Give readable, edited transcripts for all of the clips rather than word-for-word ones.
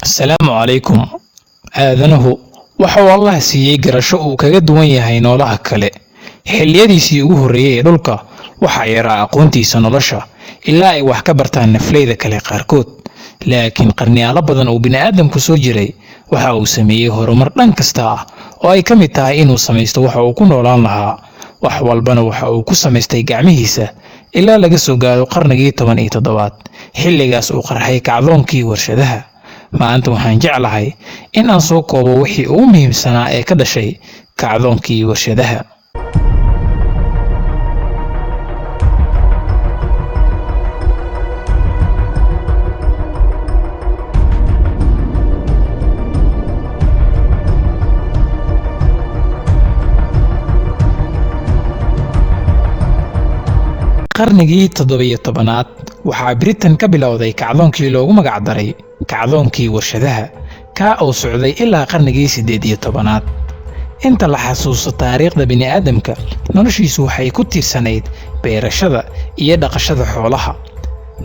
Assalaamu calaykum. Aadanuhu waxa uu Allah siiyey garasho uu kaga duwan yahay noolaha kale. Xilliyadiisii ugu horreeyay ee dhulka waxa yaraa aqoontiisa nolosha ilaa ay wax ka bartaan nafleyda kale qaarkood. Laakiin qarniyaalo badan oo bini'aadamku soo jiray waxa uu sameeyey horumar dhan kasta ah oo ay ka mid tahay inuu samaysto waxa uu ku noolaan lahaa. Wax walbana waxa uu ku samaystay gacmihiisa ilaa laga soo gaaro qarnigii 17aad xilligaas uu qarxay kacdoonkii warshadaha. Maanta waxaan jeclahay in aan soo koobo wixii ugu muhiimsanaa ee ka dhashay kacdoonkii warshadaha. qarnigii 17aad waxaa Britain ka bilowday kacdoonkii loogu magac daray kacdoonkii warshadaha ka oo socday ilaa qarnigii 18aad. inta la xasuusto taariikhda bini'aadamka noloshiisu waxay ku tiirsanayd beerashada iyo dhaqashada xoolaha.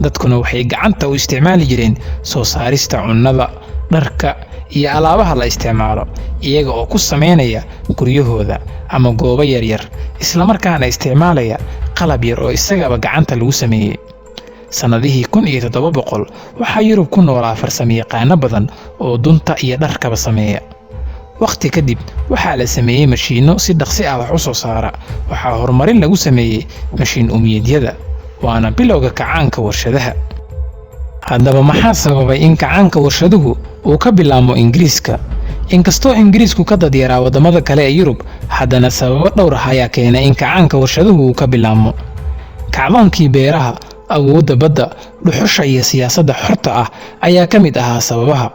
dadkuna waxay gacanta u isticmaali jireen soo saarista cunnada, dharka iyo alaabaha la isticmaalo iyaga oo ku sameynaya guryahooda ama goobo yaryar isla markaana isticmaalaya qalab yar oo isagaba gacanta lagu sameeyay. sanadihii 1700 waxaa Yurub ku noolaa farsamayaqaano badan oo dunta iyo dharkaba sameeya. waqti kadib waxaa la sameeyay mashiino si dhaqsi ah wax u soo saara. waxaa horumarin lagu sameeyay mashiin umiyadiyada waana bilowga kacaanka warshadaha. haddaba maxaa sababay in kacaanka warshaduhu uu ka bilaabo Ingiriiska? inkastoo Ingiriisku ka dad yaraa wadamada kale ee Yurub, haddana sababo dhowr ah ayaa keenay in kacaanka warshaduhu uu ka bilaabo. kacdoonkii beeraha, awoodda badda, dhuxusha iyo siyaasadda xorta ah ayaa ka mid ahaa sababaha.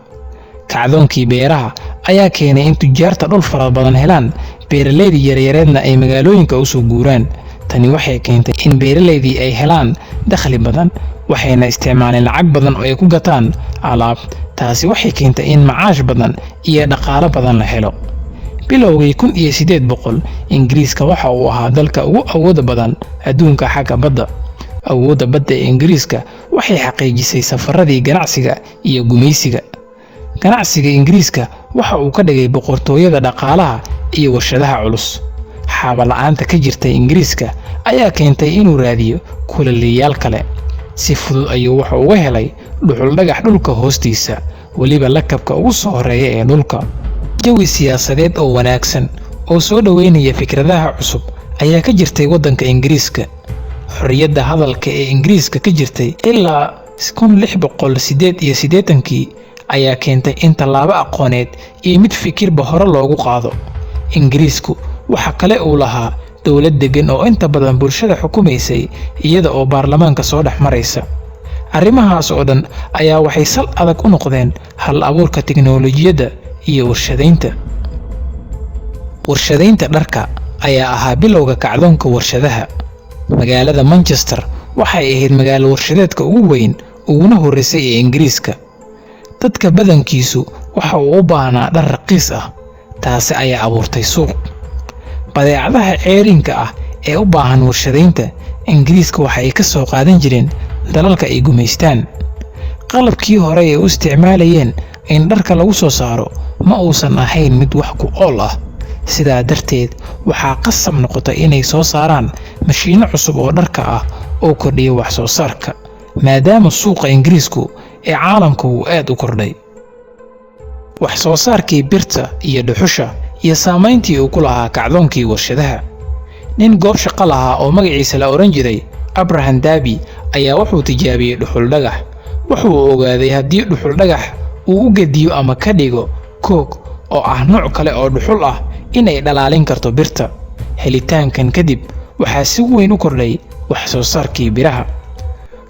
kacdoonkii beeraha ayaa keenay in tujaarta dhul fara badan helaan, beeraleydii yaryareedna ay magaalooyinka u soo guuraan. tani waxay keentay in beeraleydii ay helaan dakhli badan, waxayna isticmaaleen lacag badan oo ay ku gataan alaab. taasi waxay keentay in macaash badan iyo dhaqaale badan la helo. bilowgii 1800 Ingiriiska waxa uu ahaa dalka ugu awoodda badan adduunka xagga badda. awoodda badda ee Ingiriiska waxay xaqiijisay safaradii ganacsiga iyo gumaysiga. ganacsiga Ingiriiska waxa uu ka dhigay boqortooyada dhaqaalaha iyo warshadaha culus. xaaba la'aanta ka jirtay Ingiriiska ayaa keentay inuu raadiyo kulaliyaal kale. si fudud ayuu waxa uga helay dhuxul dhagax dhulka hoostiisa, weliba lakabka ugu soo horeeya ee dhulka. jawi siyaasadeed oo wanaagsan oo soo dhaweynaya fikradaha cusub ayaa ka jirtay waddanka Ingiriiska. xorriyadda hadalka ee Ingiriiska ka jirtay ilaa 1688 ayaa keentay in tallaabo aqooneed iyo mid fikirba hore loogu qaado. Ingiriisku waxa kale uu lahaa dowlad degan oo inta badan bulshada xukumaysay iyada oo baarlamaanka soo dhex maraysa. arrimahaas oo dhan ayaa waxay sal adag u noqdeen hal abuurka tiknoolajiyadda iyo warshadaynta. warshadaynta dharka ayaa ahaa bilowga kacdoonka warshadaha. magaalada Manchester waxay ahayd magaalo warshadeedka ugu weyn uguna horreysay ee Ingiriiska. dadka badankiisu waxa uu u baahnaa dhar raqiis ah. taasi ayaa abuurtay suuq. badeecadaha ceerinka ah ee u baahan warshadaynta Ingiriiska waxa ay ka soo qaadan jireen dalalka ay gumaystaan. qalabkii hore ee u isticmaalayeen in dharka lagu soo saaro ma uusan ahayn mid wax ku ool ah. sidaa darteed waxaa qasab noqotay inay soo saaraan mashiino cusub oo dharka ah oo kordhiya wax soo saarka, maadaama suuqa Ingiriisku ee caalamka uu aad u kordhay. wax soo saarkii birta iyo dhuxusha iyo saamayntii uu ku lahaa kacdoonkii warshadaha. nin goob shaqo lahaa oo magaciisa la oran jiray Abraham Darby ayaa wuxuu tijaabiyey dhuxul dhagax. wuxuu ogaaday haddii dhuxul dhagax uu u gediyo ama ka dhigo coke oo ah nooc kale oo dhuxul ah inay dhalaalin karto birta. helitaankan kadib waxaa si weyn u kordhay wax soo saarkii biraha.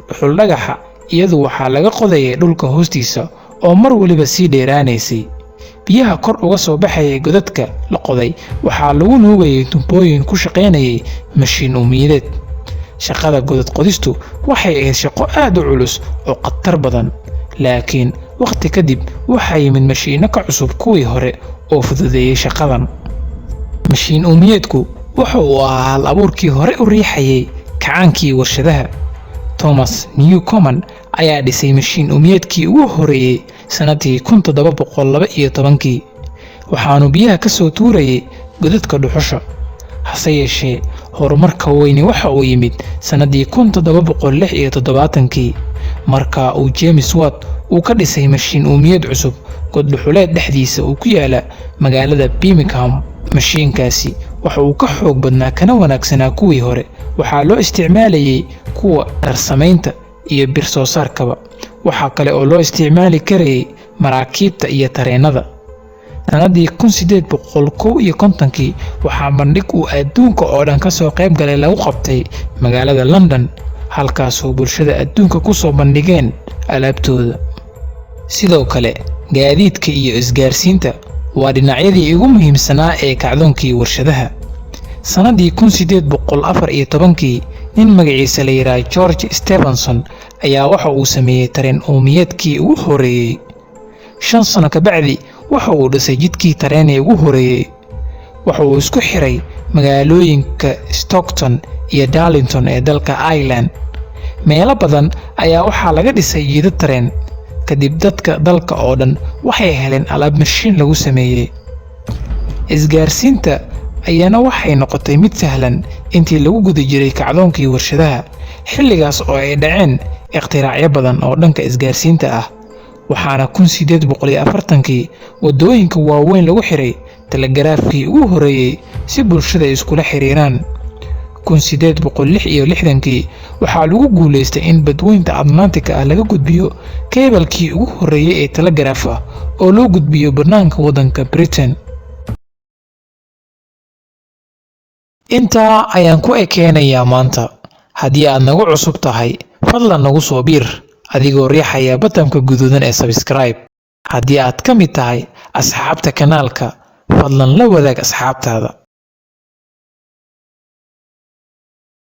dhuxul dhagaxa iyadu waxaa laga qodayay dhulka hoostiisa oo mar waliba sii dheeraanaysay. biyaha kor uga soo baxayay godadka la qoday waxaa lagu nuugayay tuubooyin ku shaqaynayay mashiin umiyadeed. shaqada godad qodistu waxay ahayd shaqo aad u culus oo khatar badan, laakiin waqti kadib waxaa yimid mashiino ka cusub kuwii hore oo fududeeyay shaqadan. mashiin umiyeedku wuxuu u ahaa hal abuurkii hore u riixayay kacaankii warshadaha. Thomas Newcomen ayaa dhisay mashiin umiyeedkii ugu horeeyay sanadkii 1712 waxaanu biyaha ka soo tuurayay godadka dhuxusha. hase yeeshee horumarka weyni waxa uu yimid sanadii 1776 marka uu James Watt uu ka dhisay mashiin uumiyad cusub god dhuxuleed dhexdiisa uu ku yaala magaalada Birmingham. mashiinkaasi waxa uu ka xoog badnaa kana wanaagsanaa kuwii hore. waxaa loo isticmaalayay kuwa dharsamaynta iyo bir soo saarkaba. waxaa kale oo loo isticmaali karayay maraakiibta iyo tareenada. sanadii 1851 waxaa bandhig uu adduunka oo dhan ka soo qayb galay lagu qabtay magaalada London, halkaasoo bulshada adduunka ku soo bandhigeen alaabtooda. sidoo kale gaadiidka iyo isgaarsiinta waa dhinacyadii ugu muhiimsanaa ee kacdoonkii warshadaha. sanadii 1814 nin magaciisa la yiraahdo George Stephenson ayaa waxa uu sameeyay tareen uumiyeedkii ugu horeeyay. 5 sano ka bacdi waxa uu dhisay jidkii tareen ee ugu horeeyay. waxa uu isku xiray magaalooyinka Stockton iyo Darlington ee dalka Ireland. meelo badan ayaa waxaa laga dhisay jidad tareen. kadib dadka dalka oo dhan waxay heleen alaab mashiin lagu sameeyay. isgaarsiinta ayaana waxay noqotay mid sahlan intii lagu guda jiray kacdoonkii warshadaha. xilligaas oo ay dhaceen ikhtiraacyo badan oo dhanka isgaarsiinta ah. waxaana 1840 wadooyinka waaweyn lagu xiray telegraafkii ugu horeeyay si bulshada iskula xiriiraan. 1866 waxaa lagu guuleystay in badweynta Atlantic laga gudbiyo keebalkii ugu horeeyay ee telegraaf ah oo loo gudbiyo banaanka waddanka Britain. intaa ayaan ku ekeenayaa maanta. haddii aad nagu cusub tahay fadlan nagu soo biir adigoo riixaya batamka guduudan ee subscribe. haddii aad ka mid tahay asxaabta kanaalka fadlan la wadaag asxaabtaada.